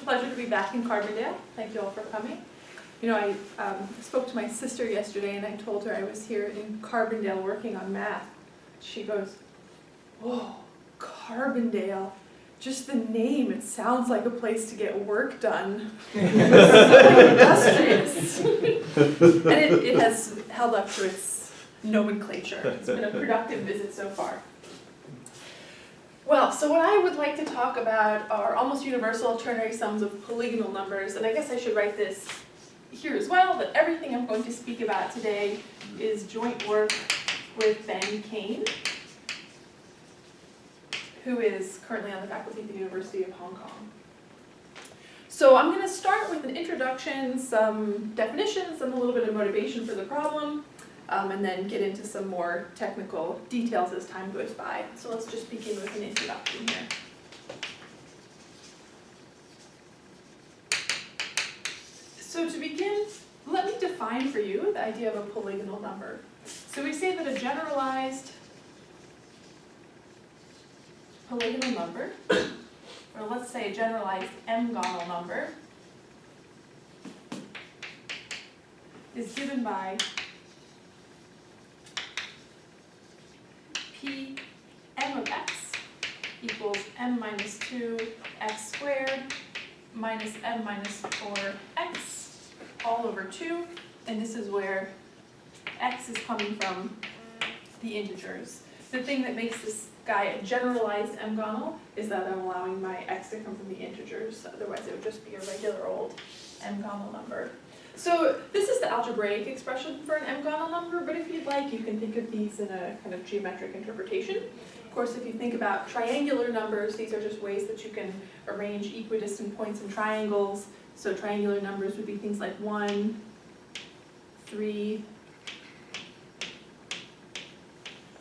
pleasure to be back in Carbondale. Thank you all for coming. You know, I spoke to my sister yesterday and I told her I was here in Carbondale working on math. She goes, "Whoa, Carbondale. Just the name, it sounds like a place to get work done." So industrious. And it has held up to its nomenclature. It's been a productive visit so far. Well, so what I would like to talk about are almost universal ternary sums of polygonal numbers, and I guess I should write this here as well, that everything I'm going to speak about today is joint work with Ben Kane, who is currently on the faculty at the University of Hong Kong. So I'm going to start with an introduction, some definitions, and a little bit of motivation for the problem, and then get into some more technical details as time goes by. So let's just begin with an introduction here. So to begin, let me define for you the idea of a polygonal number. So we say that a generalized polygonal number, or let's say a generalized m-gonal number, is given by P m of x equals m minus 2 x squared minus m minus 4 x all over 2, and this is where x is coming from the integers. The thing that makes this guy a generalized m-gonal is that I'm allowing my x to come from the integers, otherwise it would just be a regular old m-gonal number. So this is the algebraic expression for an m-gonal number, but if you'd like, you can think of these in a kind of geometric interpretation. Of course, if you think about triangular numbers, these are just ways that you can arrange equidistant points in triangles. So triangular numbers would be things like 1, 3,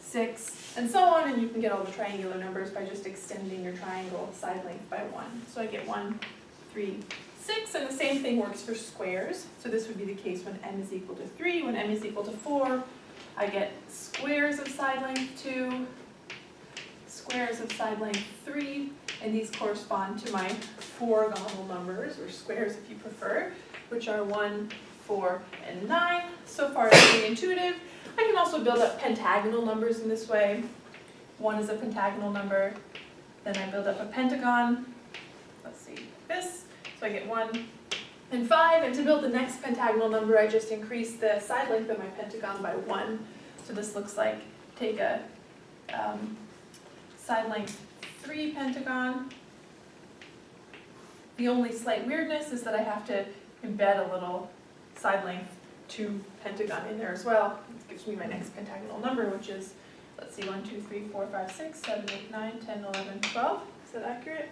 6, and so on, and you can get all the triangular numbers by just extending your triangle side length by 1. So I get 1, 3, 6, and the same thing works for squares. So this would be the case when m is equal to 3. When m is equal to 4, I get squares of side length 2, squares of side length 3, and these correspond to my four-gonal numbers, or squares if you prefer, which are 1, 4, and 9. So far it's pretty intuitive. I can also build up pentagonal numbers in this way. 1 is a pentagonal number, then I build up a pentagon. Let's see, this. So I get 1 and 5, and to build the next pentagonal number, I just increase the side length of my pentagon by 1. So this looks like, take a side length 3 pentagon. The only slight weirdness is that I have to embed a little side length 2 pentagon in there as well. This gives me my next pentagonal number, which is, let's see, 1, 2, 3, 4, 5, 6, 7, 8, 9, 10, 11, 12. Is that accurate?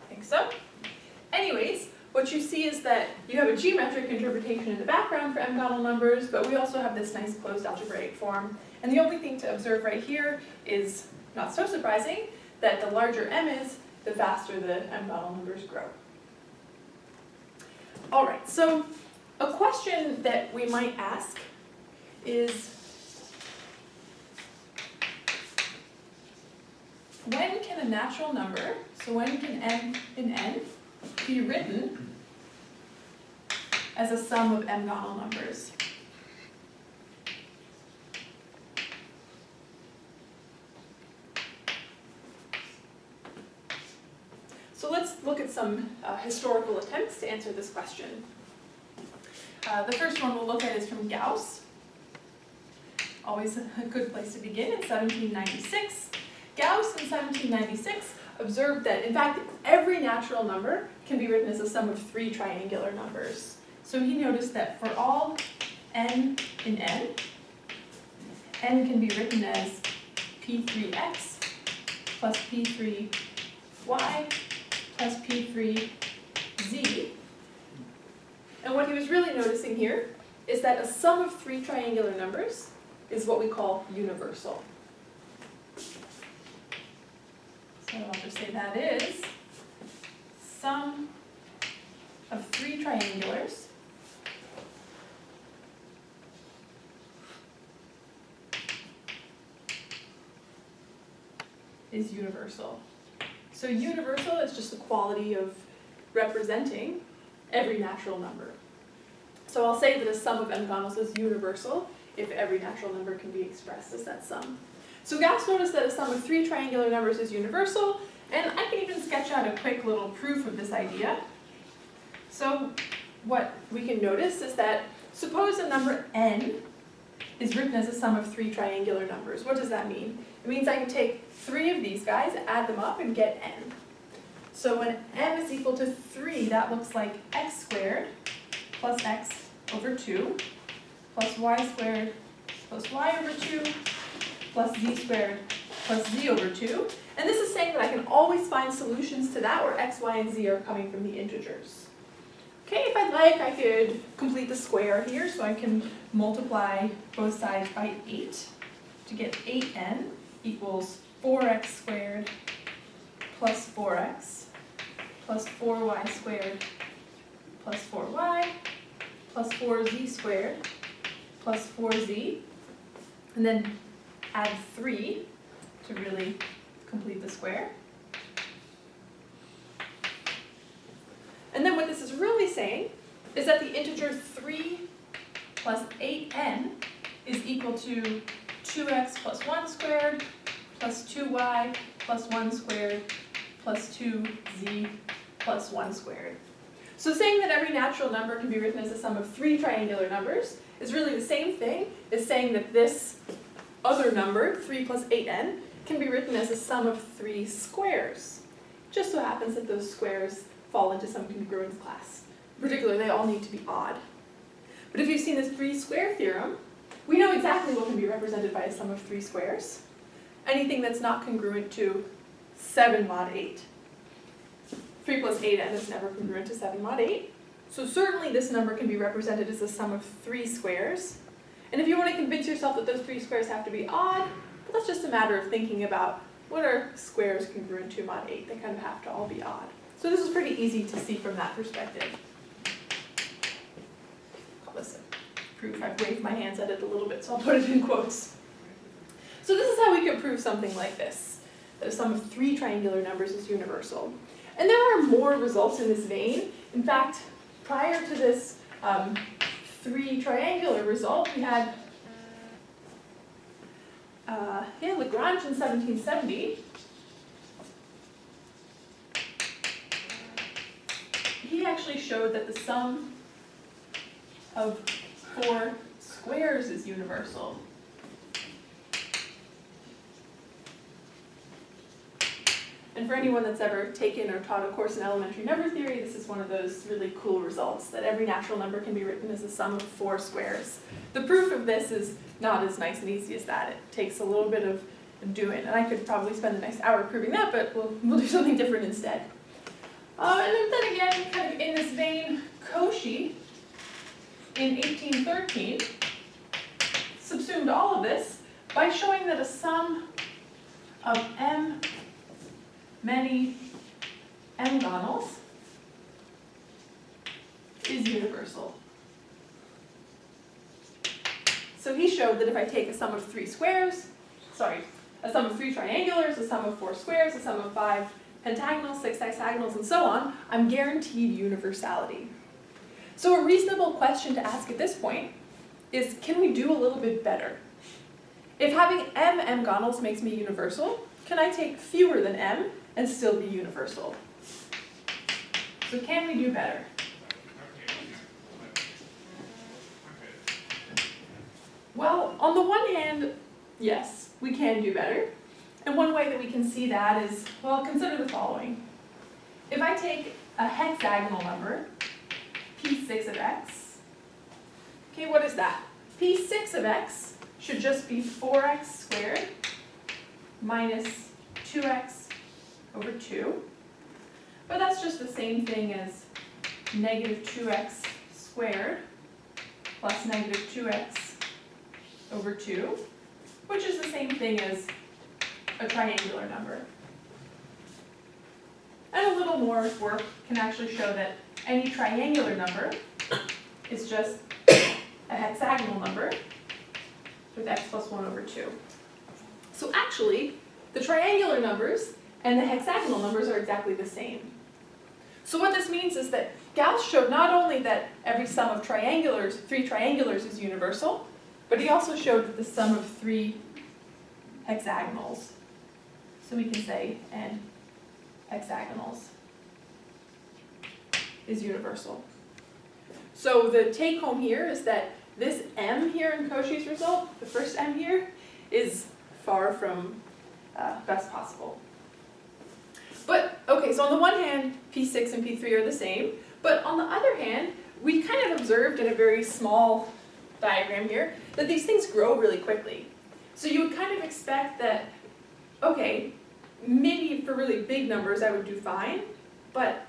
I think so. Anyways, what you see is that you have a geometric interpretation in the background for m-gonal numbers, but we also have this nice closed algebraic form. And the only thing to observe right here is, not so surprising, that the larger m is, the faster the m-gonal numbers grow. All right, so a question that we might ask is, when can a natural number, so when can m in n, be written as a sum of m-gonal numbers? So let's look at some historical attempts to answer this question. The first one we'll look at is from Gauss. Always a good place to begin, in 1796. Gauss in 1796 observed that, in fact, every natural number can be written as a sum of 3 triangular numbers. So he noticed that for all n in n can be written as p3x plus p3y plus p3z. And what he was really noticing here is that a sum of 3 triangular numbers is what we call universal. So I'll just say that is sum of 3 triangulars is universal. So universal is just the quality of representing every natural number. So I'll say that a sum of m-gonals is universal if every natural number can be expressed as that sum. So Gauss noticed that a sum of 3 triangular numbers is universal, and I can even sketch out a quick little proof of this idea. So what we can notice is that suppose a number n is written as a sum of 3 triangular numbers. What does that mean? It means I can take 3 of these guys, add them up, and get n. So when m is equal to 3, that looks like x squared plus x over 2 plus y squared plus y over 2 plus z squared plus z over 2. And this is saying that I can always find solutions to that where x, y, and z are coming from the integers. Okay, if I'd like, I could complete the square here, so I can multiply both sides by 8 to get 8n equals 4x squared plus 4x plus 4y squared plus 4y plus 4z squared plus 4z, and then add 3 to really complete the square. And then what this is really saying is that the integer 3 plus 8n is equal to 2x plus 1 squared plus 2y plus 1 squared plus 2z plus 1 squared. So saying that every natural number can be written as a sum of 3 triangular numbers is really the same thing as saying that this other number, 3 plus 8n, can be written as a sum of 3 squares. It just so happens that those squares fall into some congruence class. In particular, they all need to be odd. But if you've seen this 3 square theorem, we know exactly what can be represented by a sum of 3 squares. Anything that's not congruent to 7 mod 8. 3 plus 8n is never congruent to 7 mod 8. So certainly this number can be represented as a sum of 3 squares. And if you want to convince yourself that those 3 squares have to be odd, well, that's just a matter of thinking about what are squares congruent to mod 8. They kind of have to all be odd. So this is pretty easy to see from that perspective. Call this a proof. I've waved my hands at it a little bit, so I'll put it in quotes. So this is how we can prove something like this, that a sum of 3 triangular numbers is universal. And there are more results in this vein. In fact, prior to this 3 triangular result, we had Lagrange in 1770. He actually showed that the sum of 4 squares is universal. And for anyone that's ever taken or taught a course in elementary number theory, this is one of those really cool results, that every natural number can be written as a sum of 4 squares. The proof of this is not as nice and easy as that. It takes a little bit of doing, and I could probably spend the next hour proving that, but we'll do something different instead. And then again, kind of in this vein, Cauchy, in 1813, subsumed all of this by showing that a sum of many m-gonals is universal. So he showed that if I take a sum of 3 squares, a sum of 3 triangulars, a sum of 4 squares, a sum of 5 pentagonals, 6 hexagonals, and so on, I'm guaranteed universality. So a reasonable question to ask at this point is, can we do a little bit better? If having m-gonals makes me universal, can I take fewer than m and still be universal? So can we do better? Well, on the one hand, yes, we can do better. And one way that we can see that is, well, consider the following. If I take a hexagonal number, p6 of x, okay, what is that? p6 of x should just be 4x squared minus 2x over 2. But that's just the same thing as negative 2x squared plus negative 2x over 2, which is the same thing as a triangular number. And a little more work can actually show that any triangular number is just a hexagonal number with x plus 1 over 2. So actually, the triangular numbers and the hexagonal numbers are exactly the same. So what this means is that Gauss showed not only that every sum of triangulars, 3 triangulars is universal, but he also showed that the sum of 3 hexagonals, so we can say n hexagonals, is universal. So the take home here is that this m here in Cauchy's result, the first m here, is far from best possible. But, okay, so on the one hand, P6 and P3 are the same, but on the other hand, we kind of observed in a very small diagram here that these things grow really quickly. So you would kind of expect that, okay, maybe for really big numbers I would do fine, but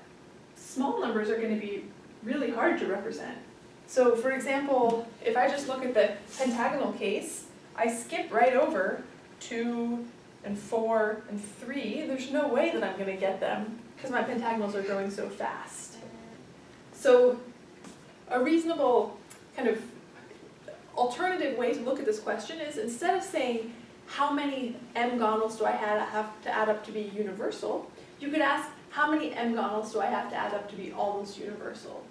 small numbers are going to be really hard to represent. So for example, if I just look at the pentagonal case, I skip right over 2 and 4 and 3. There's no way that I'm going to get them because my pentagonals are growing so fast. So a reasonable kind of alternative way to look at this question is, instead of saying how many m-gonals do I have to add up to be universal, you could ask how many m-gonals do I have to add up to be almost universal.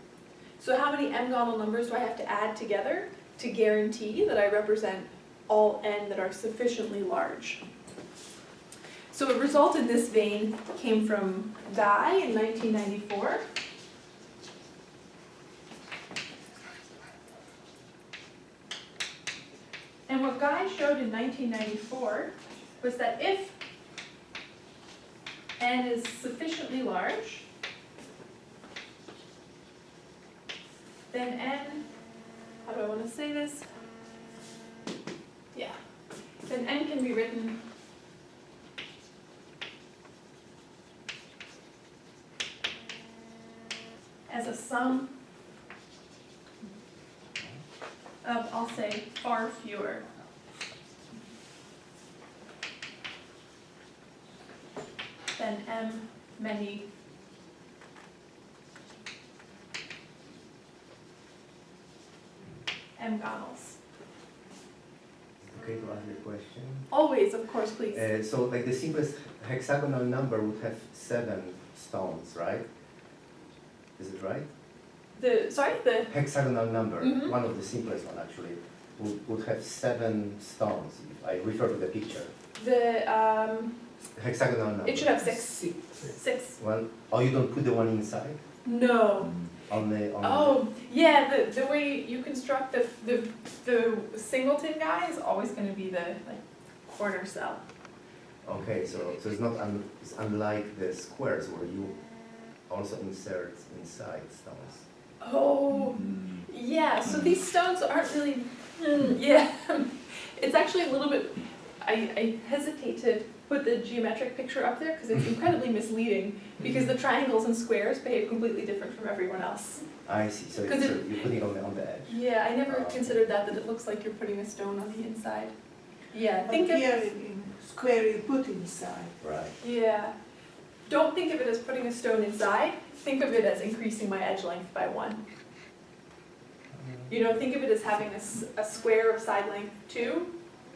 So how many m-gonal numbers do I have to add together to guarantee that I represent all n that are sufficiently large? So a result in this vein came from Guy in 1994. And what Guy showed in 1994 was that if n is sufficiently large, then n, how do I want to say this? Yeah, then n can be written as a sum of, I'll say, far fewer than m many m-gonals. Okay, to ask the question. Always, of course, please. So like the simplest hexagonal number would have 7 stones, right? Is it right? The Hexagonal number, Mhm. one of the simplest one actually, would have 7 stones. If I refer to the picture. Hexagonal number. It should have 6. 6. Well, oh, you don't put the one inside? No. On the Oh, yeah, the way you construct the singleton guy is always going to be the corner cell. Okay, so it's not it's unlike the squares where you also insert inside stones. Oh, yeah, so these stones aren't really, yeah. It's actually a little bit, I hesitate to put the geometric picture up there because it's incredibly misleading, because the triangles and squares behave completely different from everyone else. I see, so you're putting it on the edge. Yeah, I never considered that it looks like you're putting a stone on the inside. Yeah, But here in square you put inside. Right. Yeah. Don't think of it as putting a stone inside. Think of it as increasing my edge length by 1. You know, think of it as having a square of side length 2,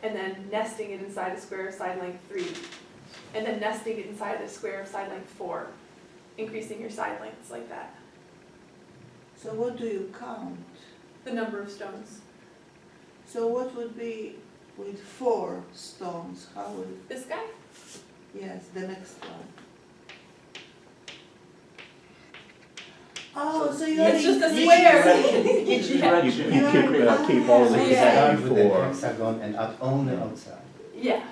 and then nesting it inside a square of side length 3, and then nesting it inside a square of side length 4, increasing your side lengths like that. So what do you count? The number of stones. So what would be with 4 stones? How would, This guy? yes, the next one. Oh, so you It's just a you- square. You keep all the Yeah. Start with the four. hexagon and add only outside. Yeah.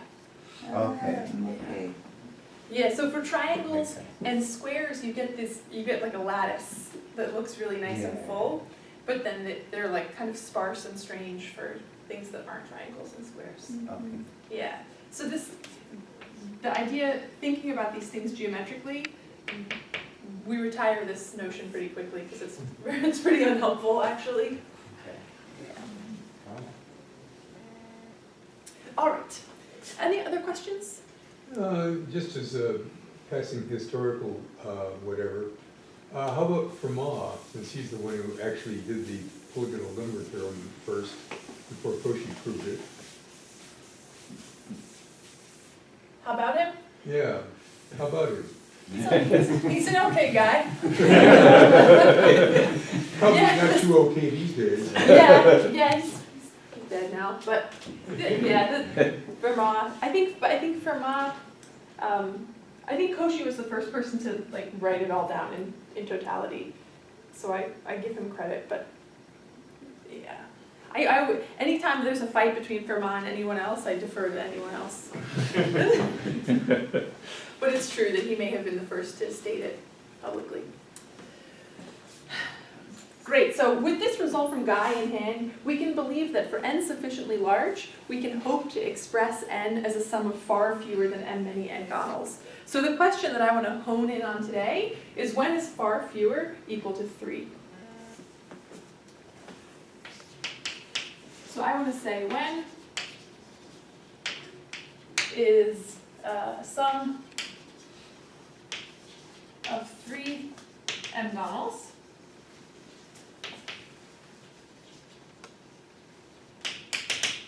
Okay. Okay. Yeah, so for Makes triangles sense. and squares, you get like a lattice that looks really nice and Yeah. full, but then they're like kind of sparse and strange for things that aren't triangles and squares. Okay. Yeah, so the idea, thinking about these things geometrically, we retire this notion pretty quickly because it's pretty unhelpful actually. Okay. All right, any other questions? Just as a passing historical whatever, how about Fermat, since he's the one who actually did the polygonal number theorem first, before Cauchy proved it? How about him? Yeah, how about him? He's an okay guy. Probably Yeah. not too okay these days. Yeah, he's dead now, but, Fermat, I think Fermat, I think Cauchy was the first person to like write it all down in totality. So I give him credit, but yeah. Anytime there's a fight between Fermat and anyone else, I defer to anyone else. But it's true that he may have been the first to state it publicly. Great, so with this result from Guy in hand, we can believe that for n sufficiently large, we can hope to express n as a sum of far fewer than n many m-gonals. So the question that I want to hone in on today is when is far fewer equal to 3? So I want to say when is a sum of 3 m-gonals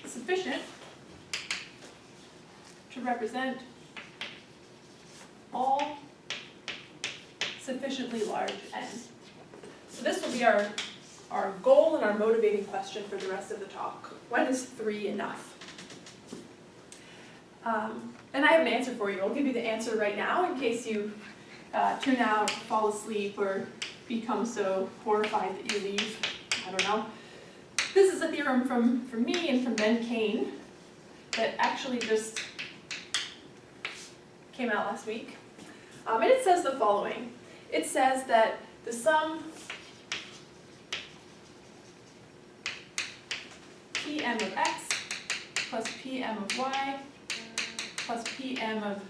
sufficient to represent all sufficiently large n. So this will be our goal and our motivating question for the rest of the talk. When is 3 enough? And I have an answer for you. I'll give you the answer right now in case you tune out, fall asleep, or become so horrified that you leave. I don't know. This is a theorem from me and from Ben Kane that actually just came out last week. And it says the following. It says that the sum Pm of x plus Pm of y plus Pm of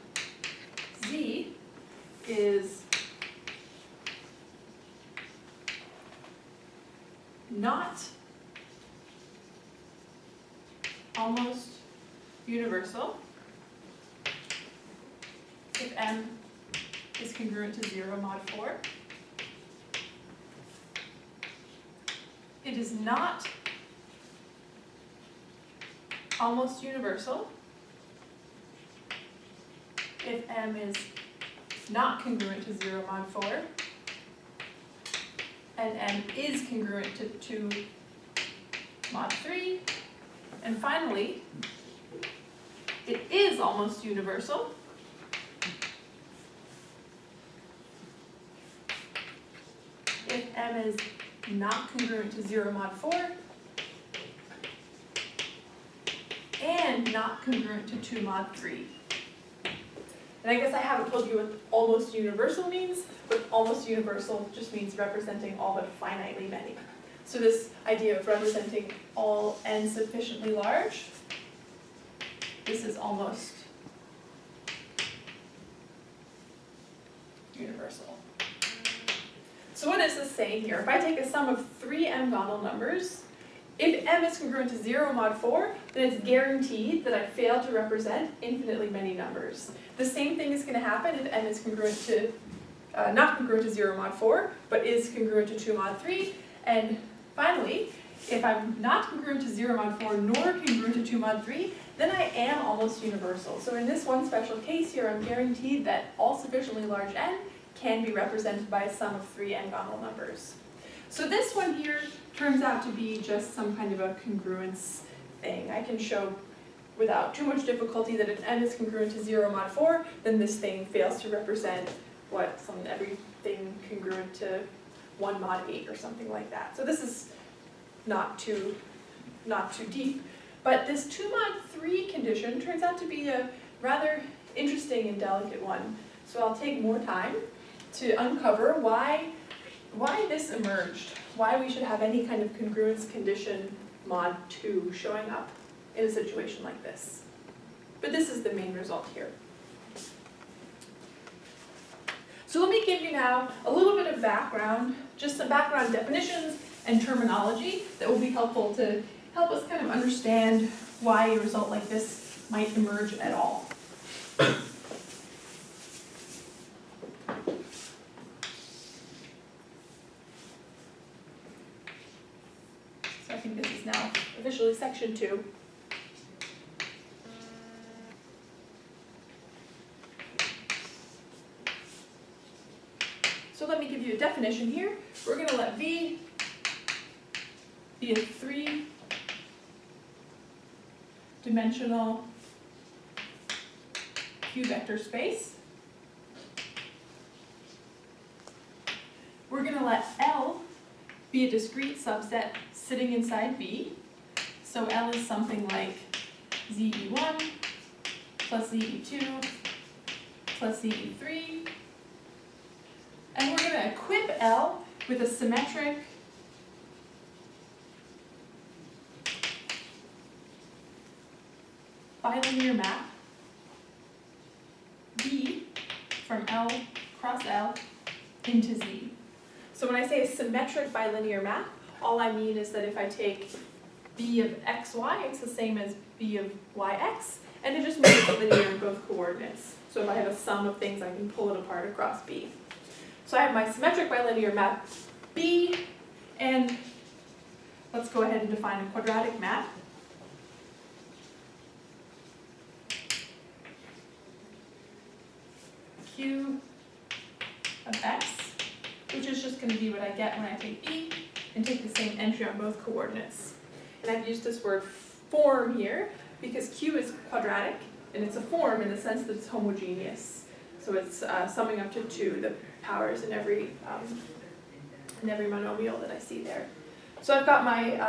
z is not almost universal if m is congruent to 0 mod 4. It is not almost universal if m is not congruent to 0 mod 4 and m is congruent to 2 mod 3. And finally, it is almost universal if m is not congruent to 0 mod 4 and not congruent to 2 mod 3. And I guess I haven't told you what almost universal means, but almost universal just means representing all but finitely many. So this idea of representing all n sufficiently large, this is almost universal. So what is this saying here? If I take a sum of 3 m-gonal numbers, if m is congruent to 0 mod 4, then it's guaranteed that I fail to represent infinitely many numbers. The same thing is going to happen if m is congruent to, not congruent to 0 mod 4, but is congruent to 2 mod 3. And finally, if I'm not congruent to 0 mod 4 nor congruent to 2 mod 3, then I am almost universal. So in this one special case here, I'm guaranteed that all sufficiently large n can be represented by a sum of 3 m-gonal numbers. So this one here turns out to be just some kind of a congruence thing. I can show without too much difficulty that if n is congruent to 0 mod 4, then this thing fails to represent everything congruent to 1 mod 8 or something like that. So this is not too deep. But this 2 mod 3 condition turns out to be a rather interesting and delicate one. So I'll take more time to uncover why this emerged, why we should have any kind of congruence condition mod 2 showing up in a situation like this. But this is the main result here. So let me give you now a little bit of background, just some background definitions and terminology that will be helpful to help us kind of understand why a result like this might emerge at all. So I think this is now officially section 2. you a definition here. We're going to let V be a 3-dimensional Q vector space. We're going to let L be a discrete subset sitting inside V. So L is something like ZE1 plus ZE2 plus ZE3. And we're going to equip L with a symmetric bilinear map V from L cross L into Z. So when I say a symmetric bilinear map, all I mean is that if I take B of xy, it's the same as B of yx, and it just moves linear in both coordinates. So if I have a sum of things, I can pull it apart across B. So I have my symmetric bilinear map B, and let's go ahead and define a quadratic map. Q of x, which is just going to be what I get when I take B and take the same entry on both coordinates. And I've used this word form here because Q is quadratic, and it's a form in the sense that it's homogeneous. So it's summing up to 2, the powers in every monomial that I see there. So I've got my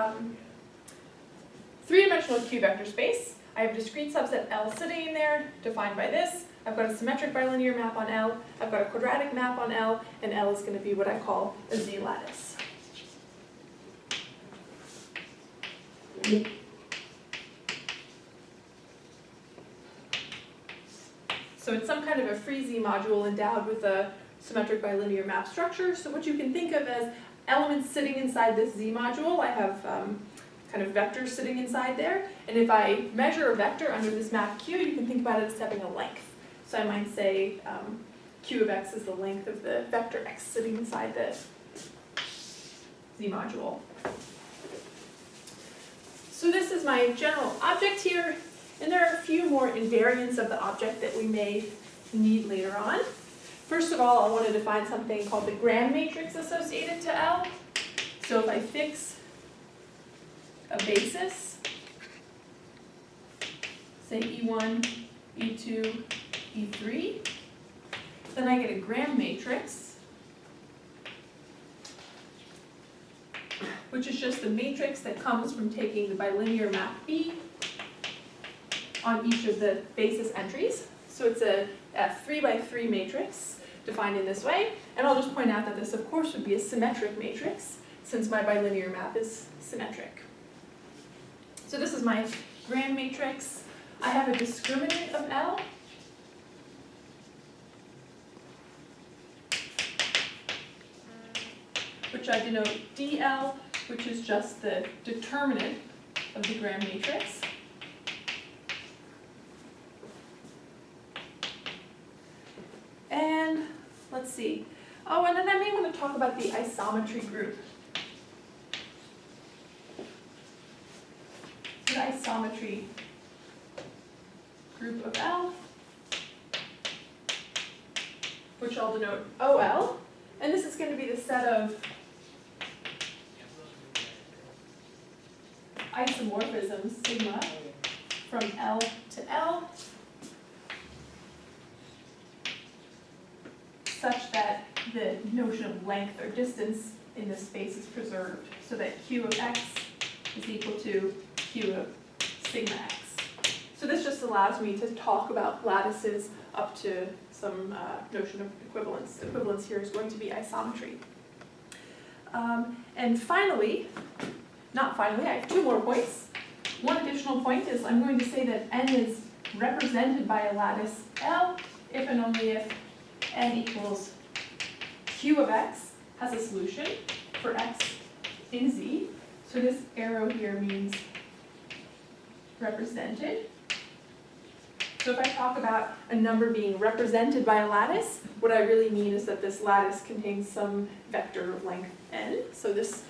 3-dimensional Q vector space. I have a discrete subset L sitting in there, defined by this. I've got a symmetric bilinear map on L. I've got a quadratic map on L, and L is going to be what I call a Z lattice. So it's some kind of a free Z module endowed with a symmetric bilinear map structure. So what you can think of as elements sitting inside this Z module, I have kind of vectors sitting inside there. And if I measure a vector under this map Q, you can think about it as having a length. So I might say Q of x is the length of the vector x sitting inside the Z module. So this is my general object here, and there are a few more invariants of the object that we may need later on. First of all, I want to define something called the gram matrix associated to L. So if I fix a basis, say E1, E2, E3, then I get a gram matrix, which is just the matrix that comes from taking the bilinear map B on each of the basis entries. So it's a 3x3 matrix defined in this way. And I'll just point out that this, of course, would be a symmetric matrix since my bilinear map is symmetric. So this is my gram matrix. I have a discriminant of L. Which I denote DL, which is just the determinant of the gram matrix. And let's see. Oh, and then I may want to talk about the isometry group. The isometry group of L, which I'll denote OL. And this is going to be the set of isomorphisms sigma from L to L, such that the notion of length or distance in this space is preserved, so that Q of x is equal to Q of sigma x. So this just allows me to talk about lattices up to some notion of equivalence. Equivalence here is going to be isometry. And finally, not finally, I have 2 more points. One additional point is I'm going to say that n is represented by a lattice L if and only if n equals Q of x has a solution for x in Z. So this arrow here means represented. So if I talk about a number being represented by a lattice, what I really mean is that this lattice contains some vector of length n. So this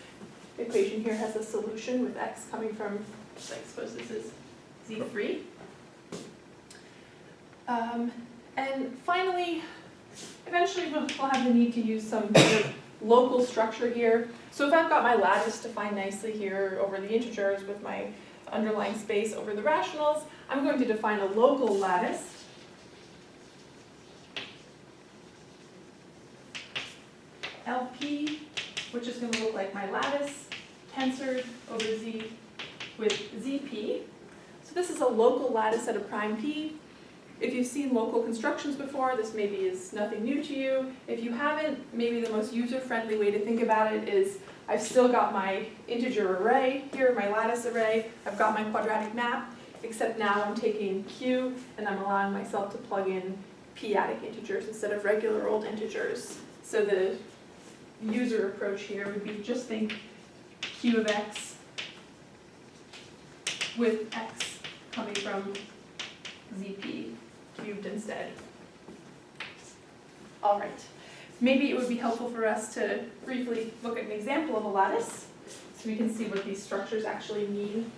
equation here has a solution with x coming from, I suppose this is Z3. And finally, eventually we'll have the need to use some kind of local structure here. So if I've got my lattice defined nicely here over the integers with my underlying space over the rationals, I'm going to define a local lattice. LP, which is going to look like my lattice tensored over Z with ZP. So this is a local lattice at a prime P. If you've seen local constructions before, this maybe is nothing new to you. If you haven't, maybe the most user-friendly way to think about it is I've still got my integer array here, my lattice array. I've got my quadratic map, except now I'm taking Q and I'm allowing myself to plug in p-adic integers instead of regular old integers. So the user approach here would be just think Q of X with X coming from ZP cubed instead. All right, maybe it would be helpful for us to briefly look at an example of a lattice so we can see what these structures actually mean.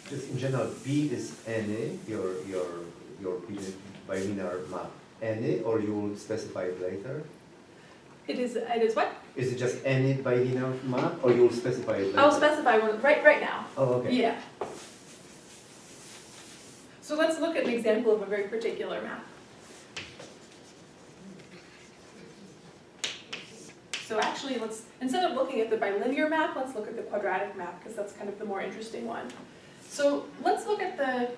Just in general, B is any, your bilinear map, any, or you will specify it later? It is what? Is it just any bilinear map, or you will specify it later? I'll specify one right now. Oh, okay. Yeah. So let's look at an example of a very particular map. So actually, instead of looking at the bilinear map, let's look at the quadratic map, because that's kind of the more interesting one. So let's look at the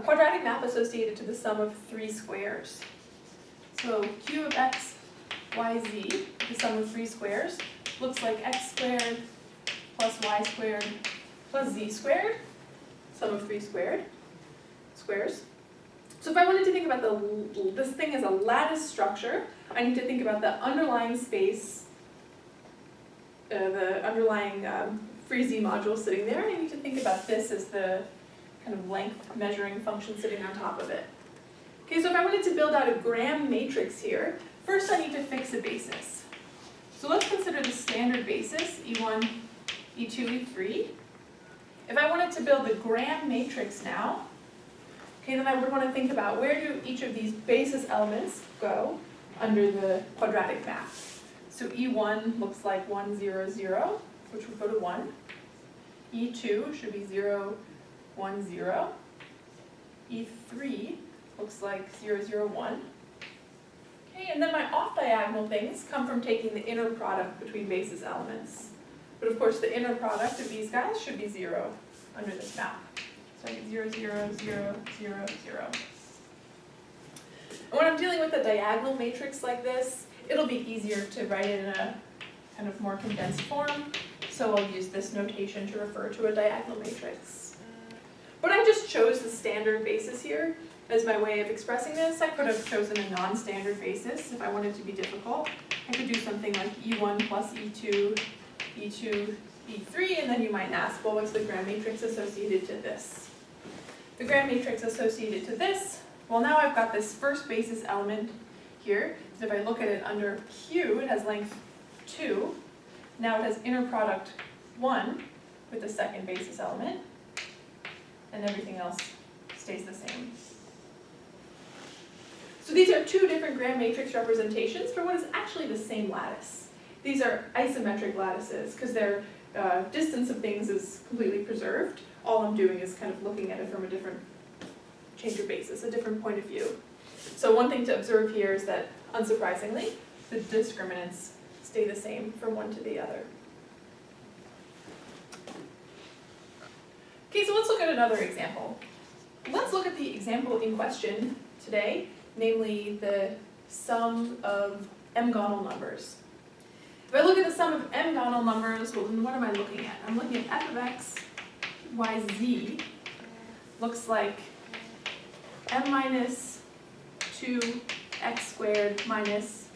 quadratic map associated to the sum of three squares. So Q of X, Y, Z, the sum of three squares, looks like X squared plus Y squared plus Z squared, sum of three squares. So if I wanted to think about this thing as a lattice structure, I need to think about the underlying space, the underlying free Z module sitting there, and I need to think about this as the kind of length measuring function sitting on top of it. Okay, so if I wanted to build out a gram matrix here, first I need to fix a basis. So let's consider the standard basis, E1, E2, E3. If I wanted to build a gram matrix now, okay, then I would want to think about where do each of these basis elements go under the quadratic map. So E1 looks like 1, 0, 0, which would go to 1. E2 should be 0, 1, 0. E3 looks like 0, 0, 1. Okay, and then my off-diagonal things come from taking the inner product between basis elements. But of course, the inner product of these guys should be 0 under this map. So I get 0, 0, 0, 0, 0. And when I'm dealing with a diagonal matrix like this, it'll be easier to write it in a kind of more condensed form. So I'll use this notation to refer to a diagonal matrix. But I just chose the standard basis here as my way of expressing this. I could have chosen a non-standard basis if I wanted to be difficult. I could do something like E1 plus E2, E2, E3, and then you might ask, well, what's the gram matrix associated to this? The gram matrix associated to this, well, now I've got this first basis element here. So if I look at it under Q, it has length 2. Now it has inner product 1 with the second basis element, and everything else stays the same. So these are two different gram matrix representations for what is actually the same lattice. These are isometric lattices because their distance of things is completely preserved. All I'm doing is kind of looking at it from a different change of basis, a different point of view. So one thing to observe here is that, unsurprisingly, the discriminants stay the same from one to the other. Okay, so let's look at another example. Let's look at the example in question today, namely the sum of m-gonal numbers. If I look at the sum of m-gonal numbers, well, then what am I looking at? I'm looking at f of x, y, z looks like m minus 2x squared minus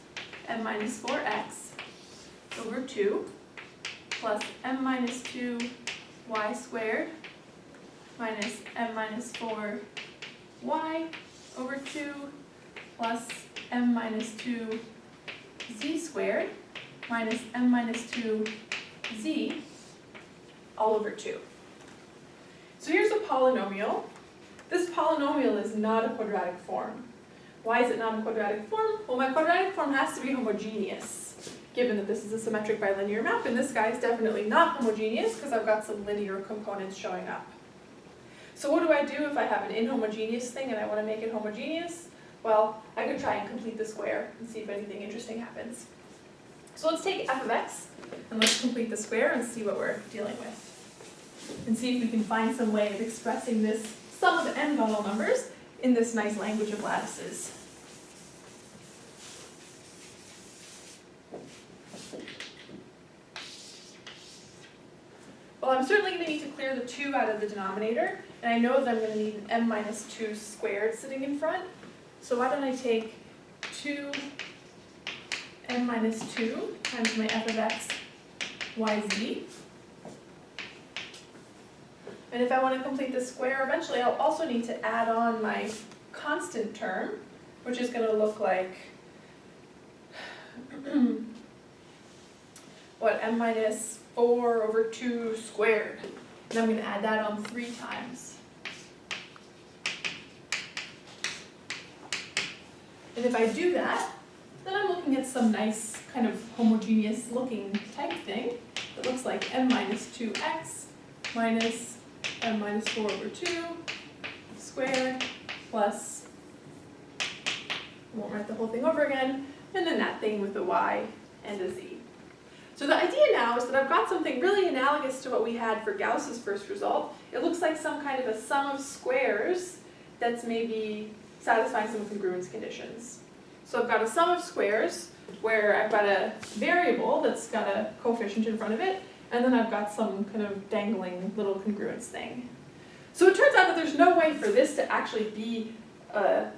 m minus 4x over 2 plus m minus 2y squared minus m minus 4y over 2 plus m minus 2z squared minus m minus 2z all over 2. So here's a polynomial this polynomial is not a quadratic form. Why is it not a quadratic form? Well, my quadratic form has to be homogeneous, given that this is a symmetric bilinear map, and this guy is definitely not homogeneous because I've got some linear components showing up. So what do I do if I have an inhomogeneous thing and I want to make it homogeneous? Well, I could try and complete the square and see if anything interesting happens. So let's take f of x and let's complete the square and see what we're dealing with. And see if we can find some way of expressing this sum of m-gonal numbers in this nice language of lattices. Well, I'm certainly going to need to clear the 2 out of the denominator, and I know that I'm going to need an m minus 2 squared sitting in front. So why don't I take 2 m minus 2 times my f of x yz. And if I want to complete the square, eventually I'll also need to add on my constant term, which is going to look like, what, m minus 4 over 2 squared. And I'm going to add that on 3 times. And if I do that, then I'm looking at some nice kind of homogeneous looking type thing that looks like m minus 2x minus m minus 4 over 2 squared plus, I won't write the whole thing over again, and then that thing with a y and a z. So the idea now is that I've got something really analogous to what we had for Gauss's first result. It looks like some kind of a sum of squares that's maybe satisfying some congruence conditions. So I've got a sum of squares where I've got a variable that's got a coefficient in front of it, and then I've got some kind of dangling little congruence thing. So it turns out that there's no way for this to actually be a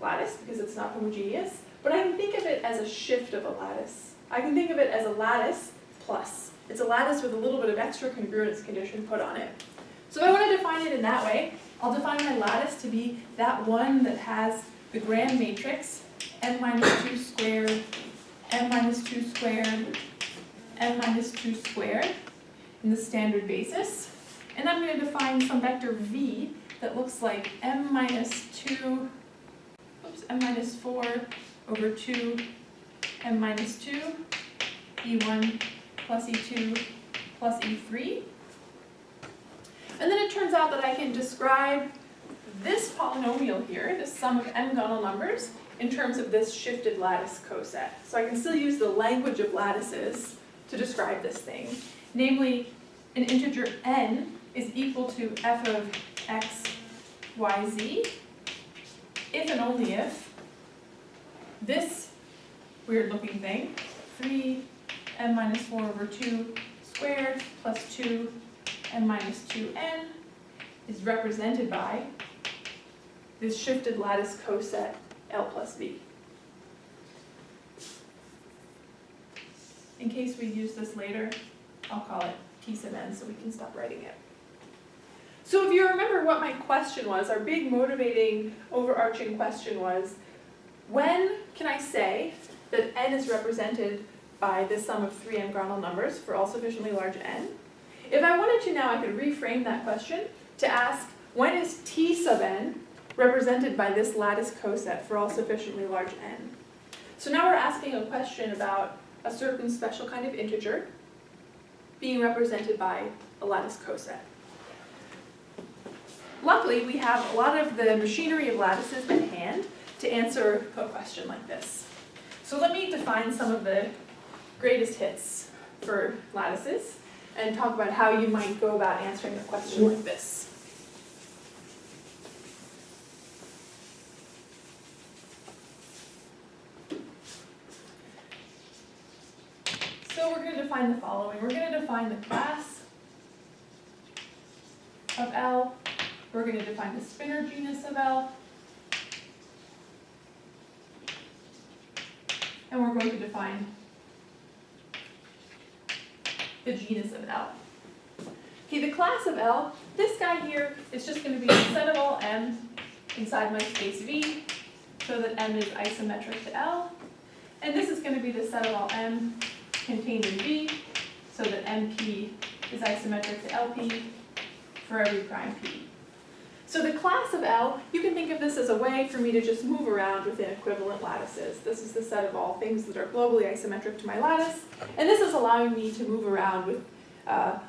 lattice because it's not homogeneous, but I can think of it as a shift of a lattice. I can think of it as a lattice plus. It's a lattice with a little bit of extra congruence condition put on it. So if I want to define it in that way, I'll define my lattice to be that one that has the grand matrix m minus 2 squared, m minus 2 squared, m minus 2 squared in the standard basis. And I'm going to define some vector v that looks like m minus 4 over 2 m minus 2 e1 plus e2 plus e3. And then it turns out that I can describe this polynomial here, this sum of m-gonal numbers, in terms of this shifted lattice coset. So I can still use the language of lattices to describe this thing. Namely, an integer n is equal to f of x, y, z, if and only if this weird looking thing, 3 m minus 4 over 2 squared plus 2 m minus 2n, is represented by this shifted lattice coset L plus V. In case we use this later, I'll call it T sub n so we can stop writing it. So if you remember what my question was, our big motivating overarching question was, when can I say that n is represented by this sum of 3 m-gonal numbers for all sufficiently large n? If I wanted to now, I could reframe that question to ask, when is T sub n represented by this lattice coset for all sufficiently large n? So now we're asking a question about a certain special kind of integer being represented by a lattice coset. Luckily, we have a lot of the machinery of lattices at hand to answer a question like this. So let me define some of the greatest hits for lattices and talk about how you might go about answering a question like this. So we're going to define the following. We're going to define the class of L. We're going to define the spinor genus of L. And we're going to define the genus of L. Okay, the class of L, this guy here is just going to be the set of all m inside my space V, so that m is isometric to L. And this is going to be the set of all m contained in V, so that MP is isometric to LP for every prime P. So the class of L, you can think of this as a way for me to just move around within equivalent lattices. This is the set of all things that are globally isometric to my lattice, and this is allowing me to move around with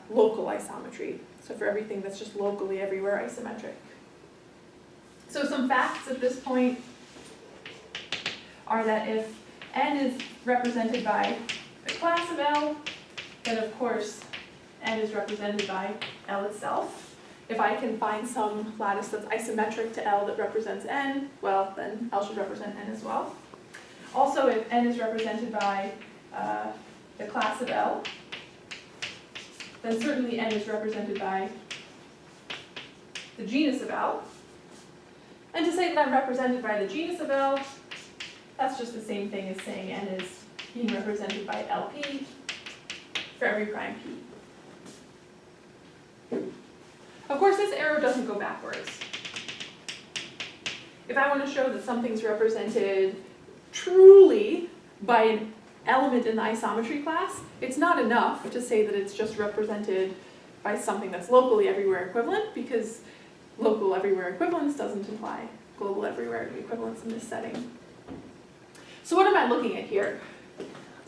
local isometry. So for everything that's just locally everywhere isometric. So some facts at this point are that if n is represented by the class of L, then of course n is represented by L itself. If I can find some lattice that's isometric to L that represents n, well, then L should represent n as well. Also, if n is represented by the class of L, then certainly n is represented by the genus of L. And to say that I'm represented by the genus of L, that's just the same thing as saying n is being represented by LP for every prime p. Of course, this arrow doesn't go backwards. If I want to show that something's represented truly by an element in the isometry class, it's not enough to say that it's just represented by something that's locally everywhere equivalent, because local everywhere equivalence doesn't imply global everywhere equivalence in this setting. So what am I looking at here?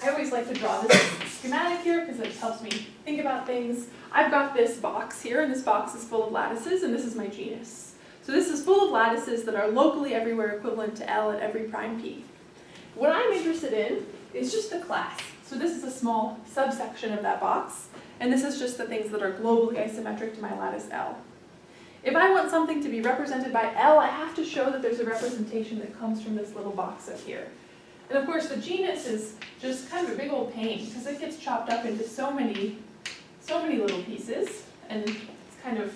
I always like to draw this schematic here because it helps me think about things. I've got this box here, and this box is full of lattices, and this is my genus. So this is full of lattices that are locally everywhere equivalent to L at every prime p. What I'm interested in is just the class. So this is a small subsection of that box, and this is just the things that are globally isometric to my lattice L. If I want something to be represented by L, I have to show that there's a representation that comes from this little box up here. And of course, the genus is just kind of a big old pain because it gets chopped up into so many little pieces, and it's kind of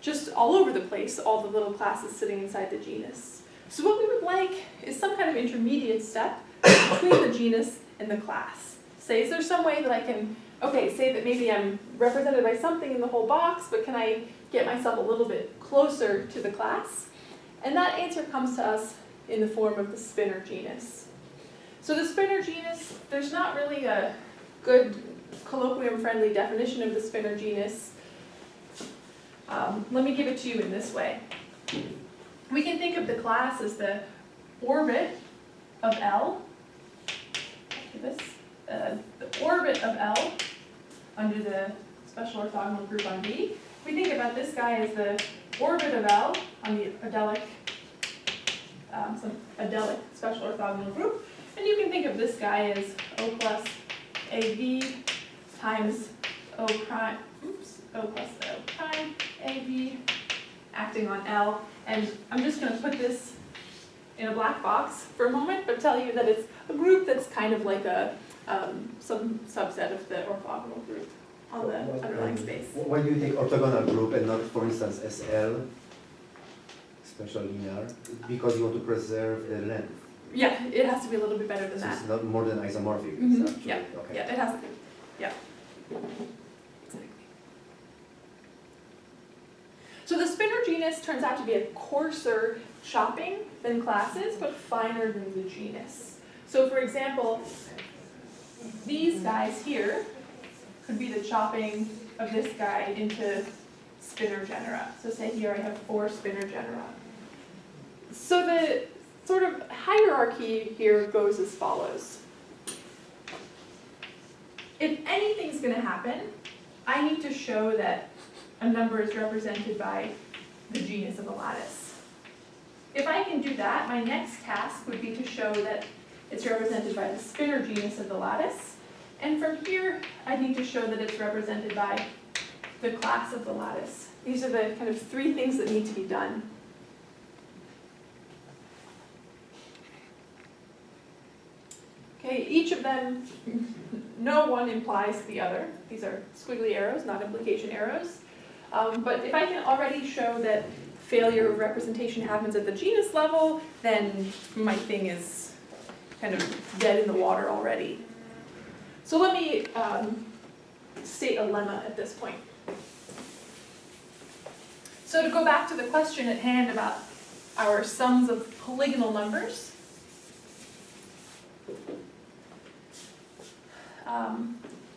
just all over the place, all the little classes sitting inside the genus. So what we would like is some kind of intermediate step between the genus and the class. Say, is there some way that I can, okay, say that maybe I'm represented by something in the whole box, but can I get myself a little bit closer to the class? And that answer comes to us in the form of the spinor genus. So the spinor genus, there's not really a good colloquium-friendly definition of the spinor genus. Let me give it to you in this way. We can think of the class as the orbit of L. The orbit of L under the special orthogonal group on V. We think about this guy as the orbit of L on the some adelic special orthogonal group. And you can think of this guy as O plus AV times O prime, O plus O prime AV acting on L. And I'm just going to put this in a black box for a moment, but tell you that it's a group that's kind of like a some subset of the orthogonal group on the underlying space. Why do you think orthogonal group and not, for instance, SL, special linear? Because you want to preserve the length. Yeah, it has to be a little bit better than So that. it's not more than isomorphic. Mhm, It's actually, yeah, okay. Yeah, it has to be. Yeah. Exactly. So the spinor genus turns out to be a coarser chopping than classes, but finer than the genus. So for example, these guys here could be the chopping of this guy into spinor genera. So say here I have 4 spinor genera. So the sort of hierarchy here goes as follows. If anything's going to happen, I need to show that a number is represented by the genus of a lattice. If I can do that, my next task would be to show that it's represented by the spinor genus of the lattice. And from here, I need to show that it's represented by the class of the lattice. These are the kind of 3 things that need to be done. Okay, each of them, no one implies the other. These are squiggly arrows, not implication arrows. But if I can already show that failure of representation happens at the genus level, then my thing is kind of dead in the water already. So let me state a lemma at this point. So to go back to the question at hand about our sums of polygonal numbers,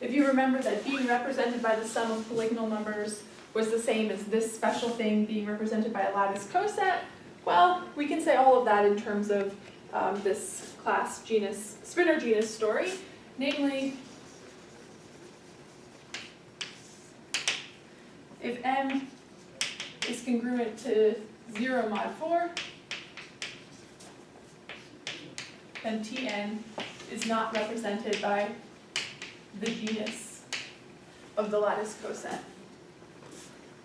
if you remember that being represented by the sum of polygonal numbers was the same as this special thing being represented by a lattice coset, well, we can say all of that in terms of this class genus, spinor genus story, namely, if M is congruent to 0 mod 4, then Tn is not represented by the genus of the lattice coset.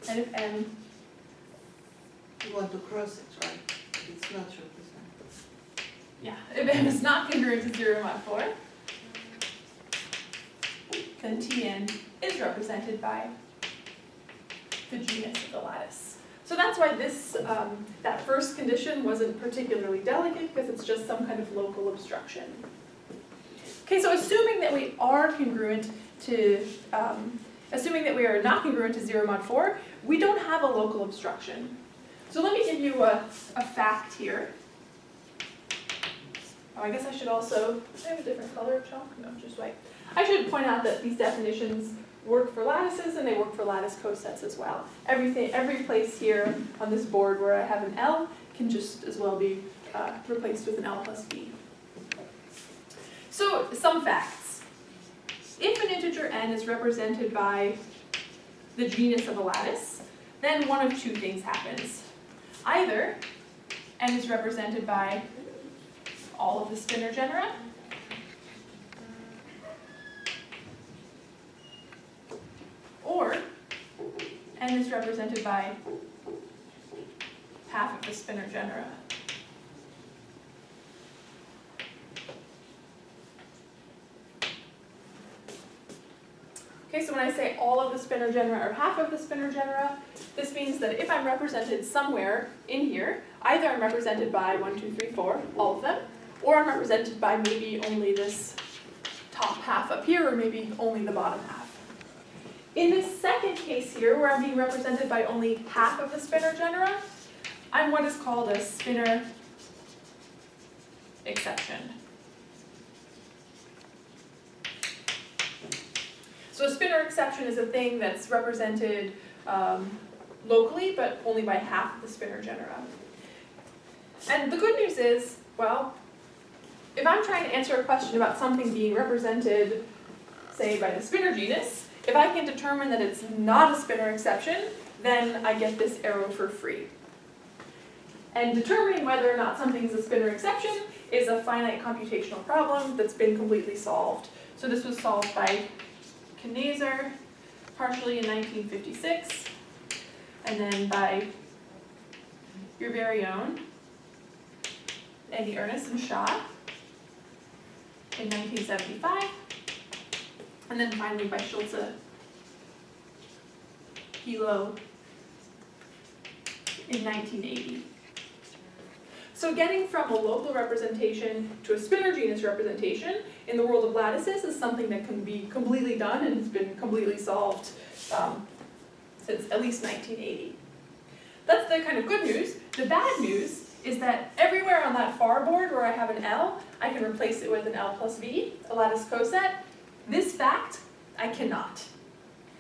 And if M, You want to cross it, right? It's not represented. yeah, if M is not congruent to 0 mod 4, then Tn is represented by the genus of the lattice. So that's why this, that first condition wasn't particularly delicate, because it's just some kind of local obstruction. Okay, so assuming that we are congruent to, assuming that we are not congruent to 0 mod 4, we don't have a local obstruction. So let me give you a fact here. Oh, I guess I should also, do I have a different color of chalk? No, just white. I should point out that these definitions work for lattices and they work for lattice cosets as well. Every place here on this board where I have an L can just as well be replaced with an L plus B. So some facts. If an integer n is represented by the genus of a lattice, then one of two things happens. Either n is represented by all of the spinor genera, or n is represented by half of the spinor genera. Okay, so when I say all of the spinor genera or half of the spinor genera, this means that if I'm represented somewhere in here, either I'm represented by 1, 2, 3, 4, all of them, or I'm represented by maybe only this top half up here, or maybe only the bottom half. In this second case here, where I'm being represented by only half of the spinor genera, I'm what is called a spinor exception. So a spinor exception is a thing that's represented locally, but only by half of the spinor genera. And the good news is, well, if I'm trying to answer a question about something being represented, say, by the spinor genus, if I can determine that it's not a spinor exception, then I get this arrow for free. And determining whether or not something is a spinor exception is a finite computational problem that's been completely solved. So this was solved by Knaser, partially in 1956, and then by your very own Andy Ernest and Shaw in 1975, and then finally by Schulze, Hilo in 1980. So getting from a local representation to a spinor genus representation in the world of lattices is something that can be completely done and has been completely solved since at least 1980. That's the kind of good news. The bad news is that everywhere on that far board where I have an L, I can replace it with an L plus V, a lattice coset. This fact, I cannot.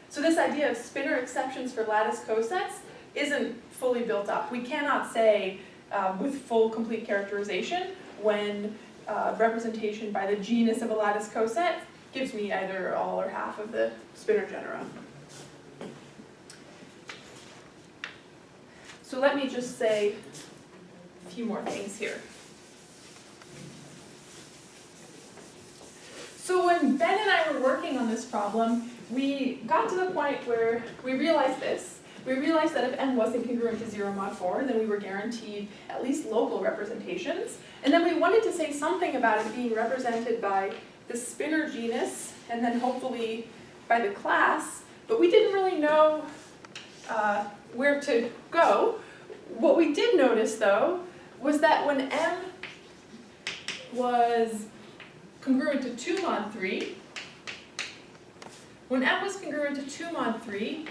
So this idea of spinor exceptions for lattice cosets isn't fully built up. We cannot say with full complete characterization when representation by the genus of a lattice coset gives me either all or half of the spinor genera. So let me just say a few more things here. So when Ben and I were working on this problem, we got to the point where we realized this. We realized that if n wasn't congruent to 0 mod 4, then we were guaranteed at least local representations. And then we wanted to say something about it being represented by the spinor genus, and then hopefully by the class, but we didn't really know where to go. What we did notice, though, was that when m was congruent to 2 mod 3, when m was congruent to 2 mod 3,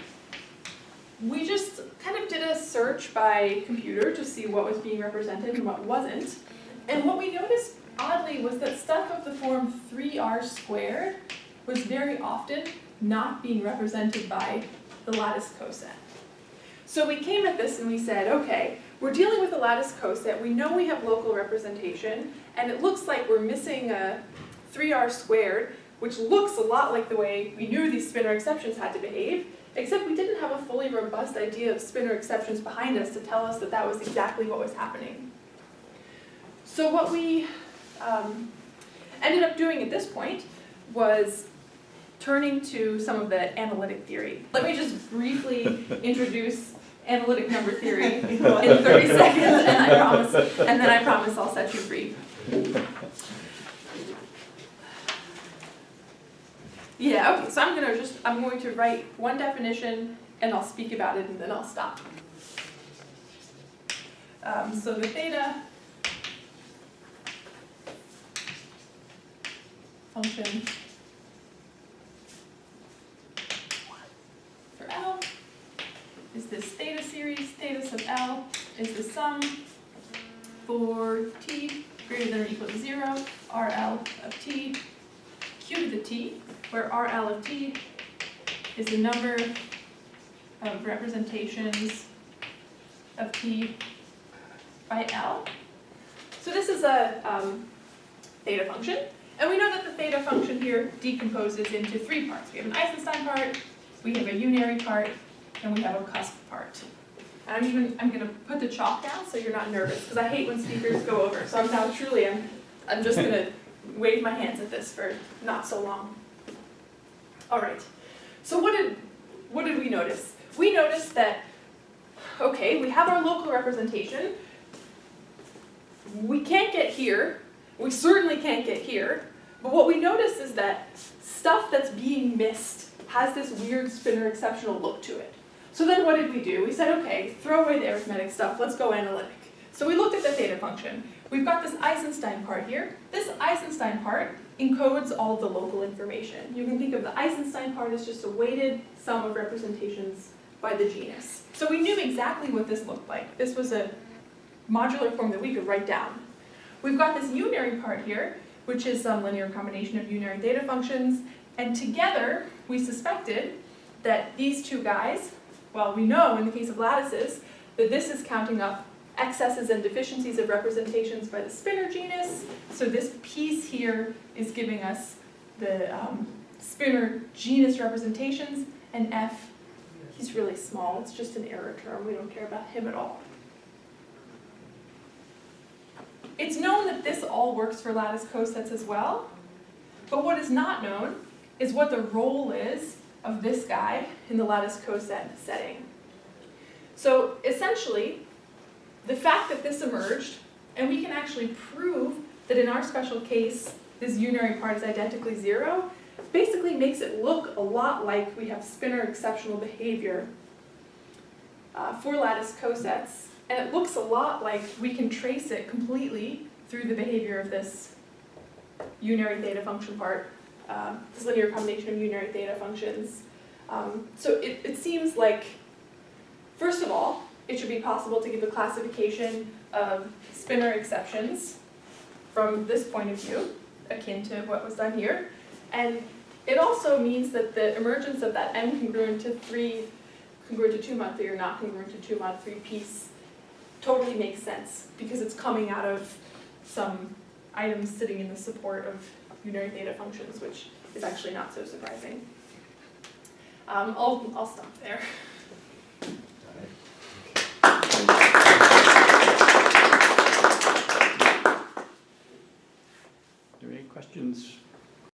we just kind of did a search by computer to see what was being represented and what wasn't. And what we noticed, oddly, was that stuff of the form 3r squared was very often not being represented by the lattice coset. So we came at this and we said, okay, we're dealing with a lattice coset, we know we have local representation, and it looks like we're missing a 3r squared, which looks a lot like the way we knew these spinor exceptions had to behave, except we didn't have a fully robust idea of spinor exceptions behind us to tell us that that was exactly what was happening. So what we ended up doing at this point was turning to some of the analytic theory. Let me just briefly introduce analytic number theory in 30 seconds, and then I promise I'll set you free. Yeah, okay, so I'm going to write one definition and I'll speak about it and then I'll stop. So the theta function for L is this theta series. Theta sub L is the sum for t greater than or equal to 0, RL of t, q to the t, where RL of t is the number of representations of t by L. So this is a theta function, and we know that the theta function here decomposes into 3 parts. We have an Eisenstein part, we have a unary part, and we have a cusp part. And I'm going to put the chalk down so you're not nervous, because I hate when speakers go over. So I'm just going to wave my hands at this for not so long. All right. So what did we notice? We noticed that, okay, we have our local representation. We can't get here. We certainly can't get here. But what we notice is that stuff that's being missed has this weird spinor exceptional look to it. So then what did we do? We said, okay, throw away the arithmetic stuff, let's go analytic. So we looked at the theta function. We've got this Eisenstein part here. This Eisenstein part encodes all the local information. You can think of the Eisenstein part as just a weighted sum of representations by the genus. So we knew exactly what this looked like. This was a modular form that we could write down. We've got this unary part here, which is some linear combination of unary theta functions, and together we suspected that these two guys, well, we know in the case of lattices that this is counting up excesses and deficiencies of representations by the spinor genus. So this piece here is giving us the spinor genus representations, and F, he's really small, it's just an error term, we don't care about him at all. It's known that this all works for lattice cosets as well, but what is not known is what the role is of this guy in the lattice coset setting. So essentially, the fact that this emerged, and we can actually prove that in our special case, this unary part is identically 0, basically makes it look a lot like we have spinor exceptional behavior for lattice cosets, and it looks a lot like we can trace it completely through the behavior of this unary theta function part, this linear combination of unary theta functions. So it seems like, first of all, it should be possible to give a classification of spinor exceptions from this point of view, akin to what was done here. And it also means that the emergence of that m congruent to 3, congruent to 2 mod 3 or not congruent to 2 mod 3 piece totally makes sense, because it's coming out of some items sitting in the support of unary theta functions, which is actually not so surprising. I'll stop there. Are there any questions